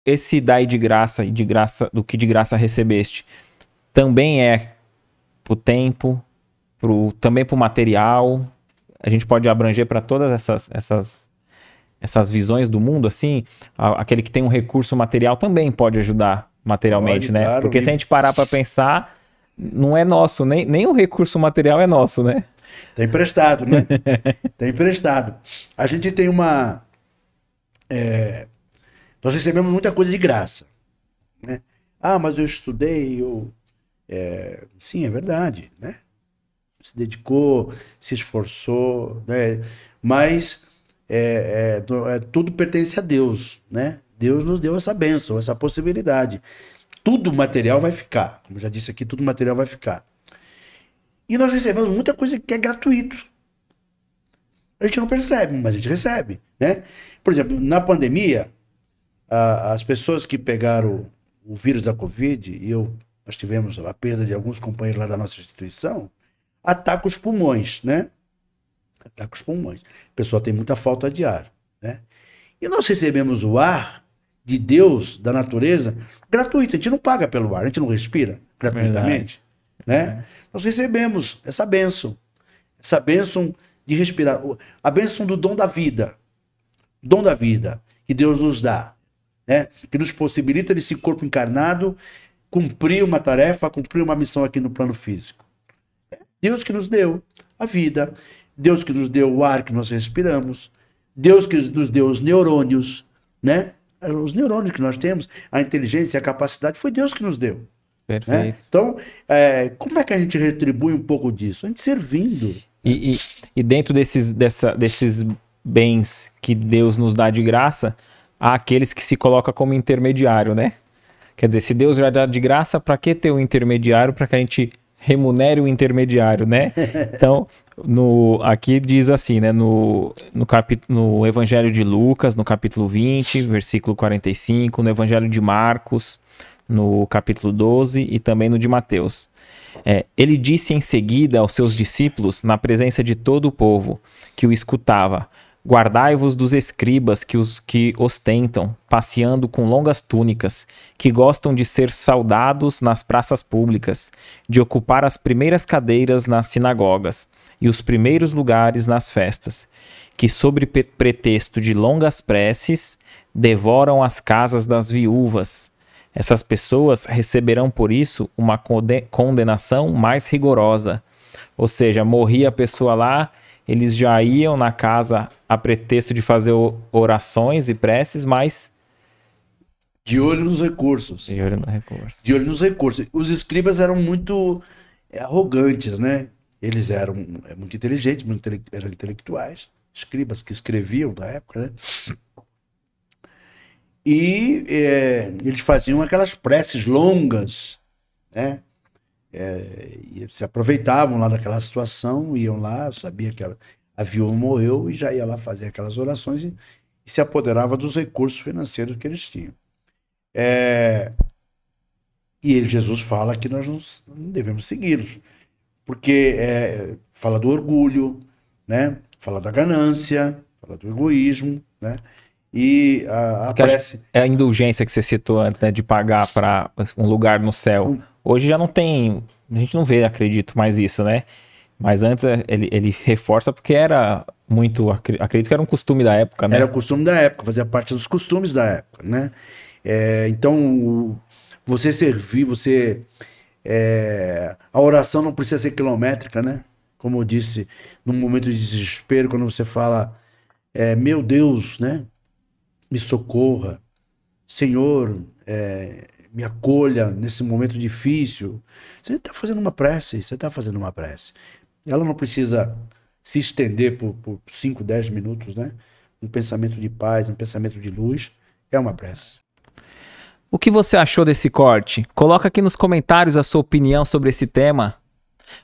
esse dai de graça e de graça, do que de graça recebeste, também é pro tempo, também pro material. A gente pode abranger para todas essas visões do mundo, assim. Aquele que tem um recurso material também pode ajudar materialmente, Pode, né? claro. Porque se a gente parar para pensar, não é nosso, nem o recurso material é nosso, né? Tá emprestado, né? Tá emprestado. A gente tem uma... nós recebemos muita coisa de graça, né? Ah, mas eu estudei, sim, é verdade, né? Se dedicou, se esforçou, né? Mas tudo pertence a Deus, né? Deus nos deu essa bênção, essa possibilidade. Tudo material vai ficar, como já disse aqui, tudo material vai ficar. E nós recebemos muita coisa que é gratuito. A gente não percebe, mas a gente recebe, né? Por exemplo, na pandemia, as pessoas que pegaram o vírus da Covid, nós tivemos a perda de alguns companheiros lá da nossa instituição, ataca os pulmões, né? Ataca os pulmões. A pessoa tem muita falta de ar, né? E nós recebemos o ar de Deus, da natureza, gratuito. A gente não paga pelo ar, a gente não respira gratuitamente, né? Nós recebemos essa bênção de respirar, a bênção do dom da vida, que Deus nos dá, né? Que nos possibilita desse corpo encarnado cumprir uma tarefa, cumprir uma missão aqui no plano físico. Deus que nos deu a vida, Deus que nos deu o ar que nós respiramos, Deus que nos deu os neurônios, né? Os neurônios que nós temos, a inteligência, a capacidade, foi Deus que nos deu. Perfeito. Né? Então, como é que a gente retribui um pouco disso? A gente servindo. E dentro desses bens que Deus nos dá de graça, há aqueles que se colocam como intermediário, né? Quer dizer, se Deus já dá de graça, para que ter um intermediário para que a gente remunere o intermediário, né? Então, aqui diz assim, né? No Evangelho de Lucas, no capítulo 20, versículo 45, no Evangelho de Marcos, no capítulo 12 e também no de Mateus. Ele disse em seguida aos seus discípulos, na presença de todo o povo que o escutava: guardai-vos dos escribas que ostentam, passeando com longas túnicas, que gostam de ser saudados nas praças públicas, de ocupar as primeiras cadeiras nas sinagogas e os primeiros lugares nas festas, que sob pretexto de longas preces devoram as casas das viúvas. Essas pessoas receberão por isso uma condenação mais rigorosa. Ou seja, morria a pessoa lá, eles já iam na casa a pretexto de fazer orações e preces, mas... de olho nos recursos. De olho no recurso. De olho nos recursos. Os escribas eram muito arrogantes, né? Eles eram muito inteligentes, eram intelectuais. Escribas que escreviam na época, né? E eles faziam aquelas preces longas, né? E se aproveitavam lá daquela situação, iam lá, sabia que a viúva morreu e já ia lá fazer aquelas orações e se apoderava dos recursos financeiros que eles tinham. E Jesus fala que nós não devemos segui-los, porque fala do orgulho, né? Fala da ganância, fala do egoísmo, né? E a prece... É a indulgência que você citou antes, né? De pagar para um lugar no céu. Hoje já não tem... A gente não vê, acredito, mais isso, né? Mas antes ele reforça porque era muito... Acredito que era um costume da época, né? Era o costume da época, fazia parte dos costumes da época, né? Então, você servir, a oração não precisa ser quilométrica, né? Como eu disse, num momento de desespero, quando você fala, meu Deus, né? Me socorra, Senhor, me acolha nesse momento difícil. Você está fazendo uma prece, Ela não precisa se estender por 5, 10 minutos, né? Um pensamento de paz, um pensamento de luz, é uma prece. O que você achou desse corte? Coloca aqui nos comentários a sua opinião sobre esse tema.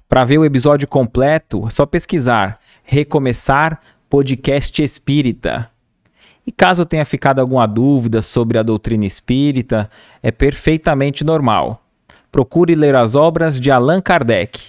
Para ver o episódio completo, é só pesquisar Recomeçar Podcast Espírita. E caso tenha ficado alguma dúvida sobre a doutrina espírita, é perfeitamente normal. Procure ler as obras de Allan Kardec.